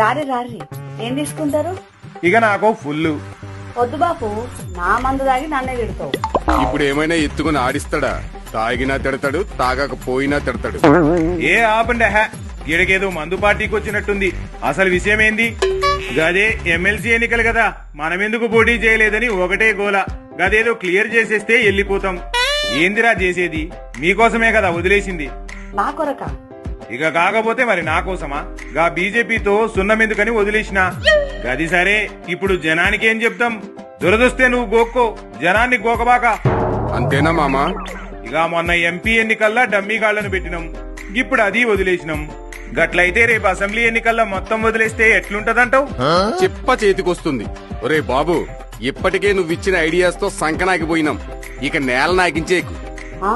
రారి రారి ఏం తీసుకుంటారు? ఇక నాకు ఫుల్లు. వద్దు బాపు, నా మందు తాగి నన్నే తిడతావు. ఇప్పుడు ఏమైనా ఎత్తుకుని ఆడిస్తాడా? తాగినా తిడతాడు, తాగకపోయినా తిడతాడు. ఏ ఆపండి హా, ఈడకేదో మందు పార్టీకి వచ్చినట్టుంది. అసలు విషయం ఏంది? గదే ఎమ్మెల్సీ ఎన్నికలు కదా, మనమెందుకు పోటీ చేయలేదని ఒకటే గోల. గదేదో క్లియర్ చేసేస్తే వెళ్ళిపోతాం. ఏందిరా చేసేది? మీకోసమే కదా వదిలేసింది. నా కొరక ఇక కాకపోతే మరి నా కోసమా? గా బీజేపీతో సున్నమెందుకని వదిలేసిన. గది సరే, ఇప్పుడు జనానికి ఏం చెప్తాం? దురదొస్తే నువ్వు గోక్కో, జనాన్ని గోకబాక. అంతేనా మామా? ఇక మొన్న ఎంపీ ఎన్నికల్లా డమ్మీ గాళ్లను పెట్టినాం, ఇప్పుడు అది వదిలేసినాం. గట్లయితే రేపు అసెంబ్లీ ఎన్నికల్లో మొత్తం వదిలేస్తే ఎట్లుంటదంటావు? చిప్ప చేతికొస్తుంది. ఒరే బాబు, ఇప్పటికే నువ్విచ్చిన ఐడియాస్ తో సంకనాగిపోయినాం. ఇక నేల నాకించేకు. ఆ